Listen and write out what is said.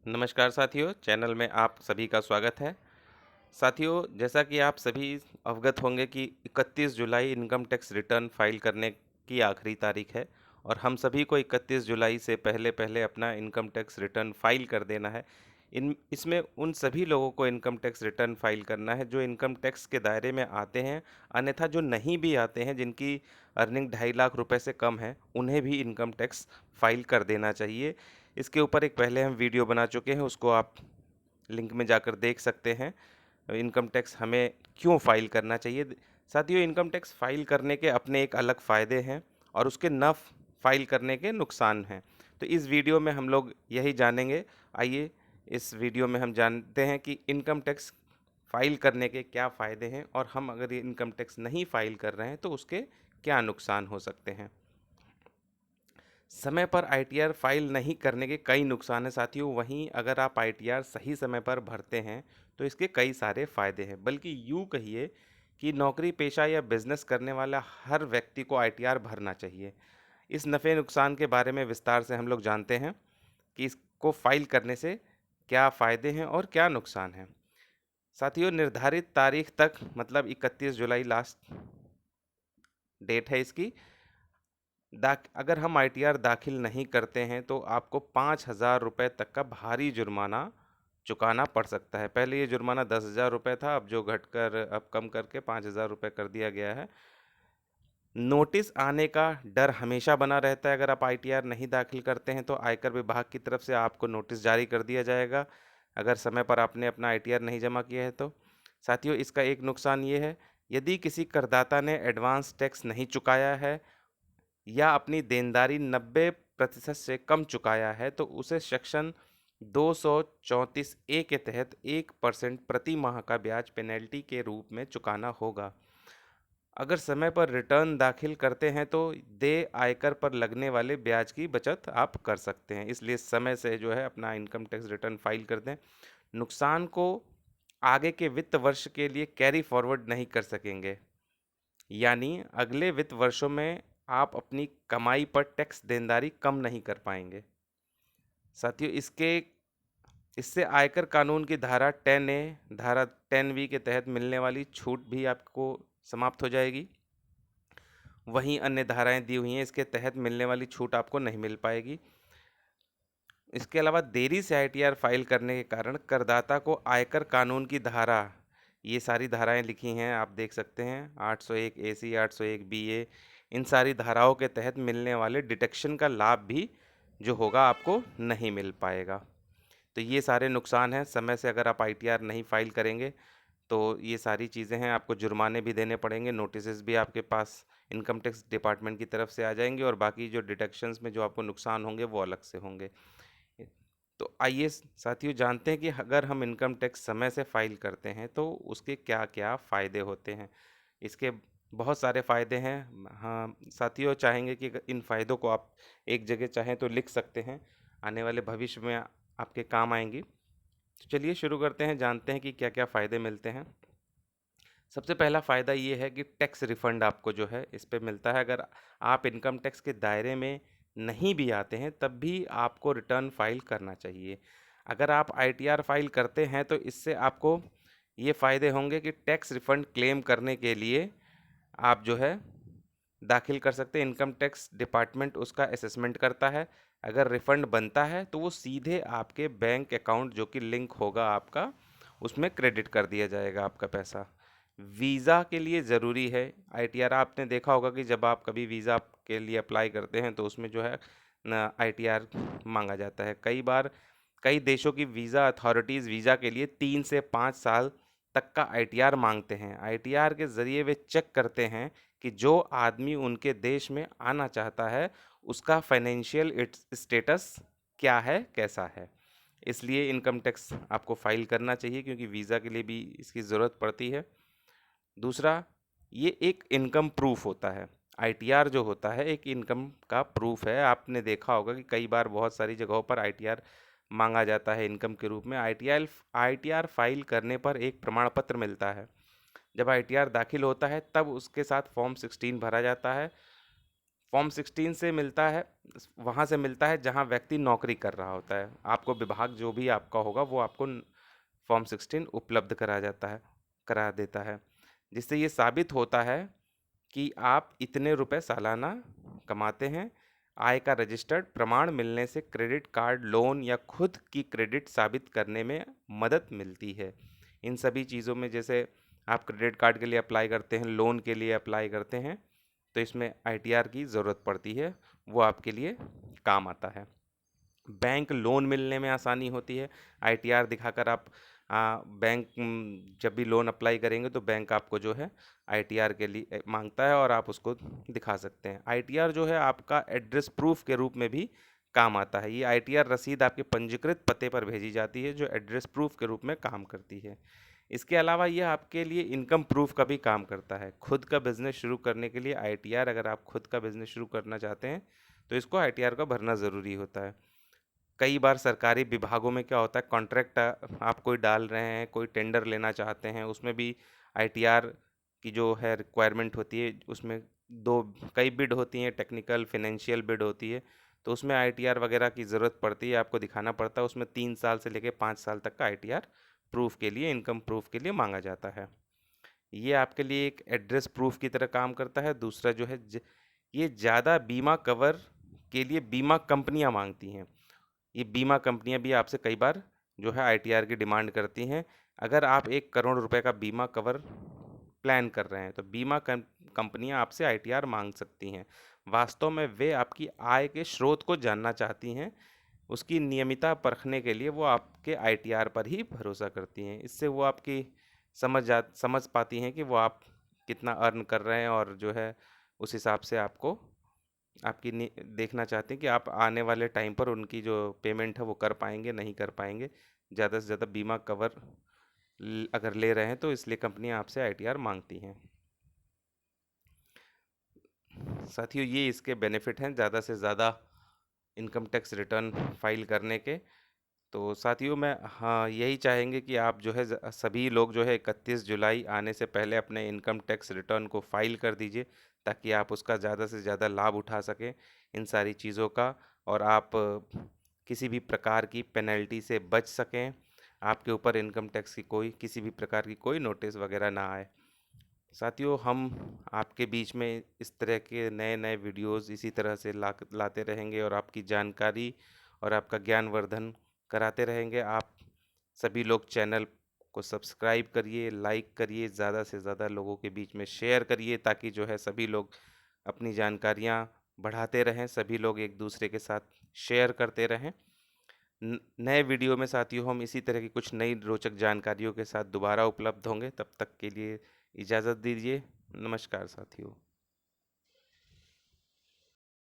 नमस्कार साथियों, चैनल में आप सभी का स्वागत है। साथियों, जैसा कि आप सभी अवगत होंगे कि 31 जुलाई इनकम टैक्स रिटर्न फाइल करने की आखिरी तारीख है और हम सभी को 31 जुलाई से पहले-पहले अपना इनकम टैक्स रिटर्न फाइल कर देना है। इन इसमें उन सभी लोगों को इनकम टैक्स रिटर्न फाइल करना है जो इनकम टैक्स के दायरे में आते हैं, अन्यथा जो नहीं भी आते हैं, जिनकी अर्निंग 2.5 लाख रुपए से कम है, उन्हें भी इनकम टैक्स फाइल कर देना चाहिए। इसके ऊपर एक पहले हम वीडियो बना चुके हैं, उसको आप लिंक में जाकर देख सकते हैं। इनकम टैक्स हमें क्यों फ़ाइल करना चाहिए? साथियों, इनकम टैक्स फ़ाइल करने के अपने एक अलग फ़ायदे हैं और उसके ना फ़ाइल करने के नुकसान हैं। तो इस वीडियो में हम लोग यही जानेंगे। आइए, इस वीडियो में हम जानते हैं कि इनकम टैक्स फ़ाइल करने के क्या फ़ायदे हैं और हम अगर ये इनकम टैक्स नहीं फ़ाइल कर रहे हैं, तो उसके क्या नुकसान हो सकते हैं। समय पर आईटीआर फाइल नहीं करने के कई नुकसान हैं साथियों। वहीं अगर आप आईटीआर सही समय पर भरते हैं तो इसके कई सारे फायदे हैं। बल्कि यूँ कहिए कि नौकरी पेशा या बिजनेस करने वाला हर व्यक्ति को आईटीआर भरना चाहिए। इस नफ़े नुकसान के बारे में विस्तार से हम लोग जानते हैं कि इसको फाइल करने से क्या फ़ायदे हैं और क्या नुकसान हैं। साथियों, निर्धारित तारीख तक मतलब 31 जुलाई लास्ट डेट है इसकी। अगर हम आईटीआर दाखिल नहीं करते हैं तो आपको 5,000 रुपये तक का भारी जुर्माना चुकाना पड़ सकता है। पहले ये जुर्माना 10,000 रुपये था, अब जो घटकर अब कम करके 5,000 रुपये कर दिया गया है। नोटिस आने का डर हमेशा बना रहता है। अगर आप आईटीआर नहीं दाखिल करते हैं तो आयकर विभाग की तरफ से आपको नोटिस जारी कर दिया जाएगा, अगर समय पर आपने अपना आईटीआर नहीं जमा किया है तो। साथियों, इसका एक नुकसान ये है, यदि किसी करदाता ने एडवांस टैक्स नहीं चुकाया है या अपनी देनदारी 90% से कम चुकाया है तो उसे सेक्शन 234 ए के तहत 1% प्रति माह का ब्याज पेनल्टी के रूप में चुकाना होगा। अगर समय पर रिटर्न दाखिल करते हैं तो देय आयकर पर लगने वाले ब्याज की बचत आप कर सकते हैं। इसलिए समय से जो है अपना इनकम टैक्स रिटर्न फाइल कर दें। नुकसान को आगे के वित्त वर्ष के लिए कैरी फॉरवर्ड नहीं कर सकेंगे, यानी अगले वित्त वर्षों में आप अपनी कमाई पर टैक्स देनदारी कम नहीं कर पाएंगे। साथियों, इससे आयकर कानून की धारा 10A, धारा 10V के तहत मिलने वाली छूट भी आपको समाप्त हो जाएगी। वहीं अन्य धाराएं दी हुई हैं, इसके तहत मिलने वाली छूट आपको नहीं मिल पाएगी। इसके अलावा देरी से आईटीआर फाइल करने के कारण करदाता को आयकर कानून की धारा, ये सारी धाराएं लिखी हैं आप देख सकते हैं, 801 AC, 801 BA, इन सारी धाराओं के तहत मिलने वाले डिडक्शन का लाभ भी जो होगा आपको नहीं मिल पाएगा। तो ये सारे नुकसान हैं समय से अगर आप आईटीआर नहीं फाइल करेंगे तो ये सारी चीज़ें हैं, आपको जुर्माने भी देने पड़ेंगे, नोटिसेस भी आपके पास इनकम टैक्स डिपार्टमेंट की तरफ से आ जाएंगे और बाकी जो डिडक्शंस में जो आपको नुकसान होंगे वो अलग से होंगे। तो आइए साथियों, जानते हैं कि अगर हम इनकम टैक्स समय से फाइल करते हैं तो उसके क्या-क्या फ़ायदे होते हैं। इसके बहुत सारे फ़ायदे हैं। हाँ, साथियों, चाहेंगे कि इन फ़ायदों को आप एक जगह चाहें तो लिख सकते हैं, आने वाले भविष्य में आपके काम आएँगी। तो चलिए शुरू करते हैं, जानते हैं कि क्या-क्या फ़ायदे मिलते हैं। सबसे पहला फ़ायदा ये है कि टैक्स रिफ़ंड आपको जो है इस पे मिलता है। अगर आप इनकम टैक्स के दायरे में नहीं भी आते हैं तब भी आपको रिटर्न फ़ाइल करना चाहिए। अगर आप आईटीआर फ़ाइल करते हैं तो इससे आपको ये फ़ायदे होंगे कि टैक्स रिफ़ंड क्लेम करने के लिए आप जो है दाखिल कर सकते हैं। इनकम टैक्स डिपार्टमेंट उसका असेसमेंट करता है। अगर रिफ़ंड बनता है तो वो सीधे आपके बैंक अकाउंट जो कि लिंक होगा आपका, उसमें क्रेडिट कर दिया जाएगा आपका पैसा। वीज़ा के लिए ज़रूरी है आईटीआर। आपने देखा होगा कि जब आप कभी वीज़ा के लिए अप्लाई करते हैं तो उसमें जो है न आईटीआर मांगा जाता है। कई बार कई देशों की वीज़ा अथॉरिटीज़ वीज़ा के लिए 3 से 5 साल तक का आईटीआर मांगते हैं। आईटीआर के ज़रिए वे चेक करते हैं कि जो आदमी उनके देश में आना चाहता है उसका फाइनेंशियल स्टेटस क्या है, कैसा है। इसलिए इनकम टैक्स आपको फाइल करना चाहिए क्योंकि वीज़ा के लिए भी इसकी ज़रूरत पड़ती है। दूसरा, ये एक इनकम प्रूफ होता है। आईटीआर जो होता है एक इनकम का प्रूफ है। आपने देखा होगा कि कई बार बहुत सारी जगहों पर आईटीआर मांगा जाता है इनकम के रूप में। आईटीआर फाइल करने पर एक प्रमाण पत्र मिलता है। जब आईटीआर दाखिल होता है तब उसके साथ फॉर्म 16 भरा जाता है। फॉर्म 16 से मिलता है, वहाँ से मिलता है जहाँ व्यक्ति नौकरी कर रहा होता है। आपको विभाग जो भी आपका होगा वो आपको फॉर्म 16 उपलब्ध करा देता है, जिससे ये साबित होता है कि आप इतने रुपए सालाना कमाते हैं। आय का रजिस्टर्ड प्रमाण मिलने से क्रेडिट कार्ड, लोन या खुद की क्रेडिट साबित करने में मदद मिलती है। इन सभी चीज़ों में, जैसे आप क्रेडिट कार्ड के लिए अप्लाई करते हैं, लोन के लिए अप्लाई करते हैं, तो इसमें आईटीआर की ज़रूरत पड़ती है, वो आपके लिए काम आता है। बैंक लोन मिलने में आसानी होती है। आईटीआर दिखाकर आप बैंक जब भी लोन अप्लाई करेंगे तो बैंक आपको जो है आईटीआर के लिए मांगता है और आप उसको दिखा सकते हैं। आईटीआर जो है आपका एड्रेस प्रूफ के रूप में भी काम आता है। ये आईटीआर रसीद आपके पंजीकृत पते पर भेजी जाती है, जो एड्रेस प्रूफ के रूप में काम करती है। इसके अलावा यह आपके लिए इनकम प्रूफ का भी काम करता है। खुद का बिजनेस शुरू करने के लिए आईटीआर, अगर आप खुद का बिजनेस शुरू करना चाहते हैं तो इसको आईटीआर का भरना ज़रूरी होता है। कई बार सरकारी विभागों में क्या होता है, कॉन्ट्रैक्ट आप कोई डाल रहे हैं, कोई टेंडर लेना चाहते हैं, उसमें भी आईटीआर की जो है रिक्वायरमेंट होती है। उसमें कई बिड होती हैं, टेक्निकल फाइनेंशियल बिड होती है, तो उसमें आईटीआर वगैरह की ज़रूरत पड़ती है, आपको दिखाना पड़ता है। उसमें 3 साल से लेकर 5 साल तक का आईटीआर प्रूफ के लिए, इनकम प्रूफ के लिए मांगा जाता है। ये आपके लिए एक एड्रेस प्रूफ की तरह काम करता है। दूसरा जो है ये ज़्यादा बीमा कवर के लिए बीमा कंपनियां मांगती हैं। ये बीमा कंपनियां भी आपसे कई बार जो है आईटीआर की डिमांड करती हैं। अगर आप 1 करोड़ रुपए का बीमा कवर प्लान कर रहे हैं तो बीमा कंपनियां आपसे आईटीआर मांग सकती हैं। वास्तव में वे आपकी आय के स्रोत को जानना चाहती हैं। उसकी नियमितता परखने के लिए वो आपके आईटीआर पर ही भरोसा करती हैं। इससे वो आपकी समझ पाती हैं कि वो आप कितना अर्न कर रहे हैं, और जो है उस हिसाब से आपको देखना चाहते हैं कि आप आने वाले टाइम पर उनकी जो पेमेंट है वो कर पाएंगे, नहीं कर पाएंगे। ज़्यादा से ज़्यादा बीमा कवर अगर ले रहे हैं तो इसलिए कंपनियां आपसे आईटीआर मांगती हैं। साथियों, ये इसके बेनिफिट हैं ज़्यादा से ज़्यादा इनकम टैक्स रिटर्न फाइल करने के। तो साथियों, मैं हाँ यही चाहेंगे कि आप जो है सभी लोग जो है 31 जुलाई आने से पहले अपने इनकम टैक्स रिटर्न को फाइल कर दीजिए, ताकि आप उसका ज़्यादा से ज़्यादा लाभ उठा सकें इन सारी चीज़ों का, और आप किसी भी प्रकार की पेनल्टी से बच सकें। आपके ऊपर इनकम टैक्स की किसी भी प्रकार की कोई नोटिस वगैरह ना आए। साथियों, हम आपके बीच में इस तरह के नए नए वीडियोस इसी तरह से लाते रहेंगे, और आपकी जानकारी और आपका ज्ञानवर्धन कराते रहेंगे। आप सभी लोग चैनल को सब्सक्राइब करिए, लाइक करिए, ज़्यादा से ज़्यादा लोगों के बीच में शेयर करिए, ताकि जो है सभी लोग अपनी जानकारियाँ बढ़ाते रहें, सभी लोग एक दूसरे के साथ शेयर करते रहें। नए वीडियो में साथियों हम इसी तरह की कुछ नई रोचक जानकारियों के साथ दोबारा उपलब्ध होंगे। तब तक के लिए इजाज़त दीजिए। नमस्कार साथियों।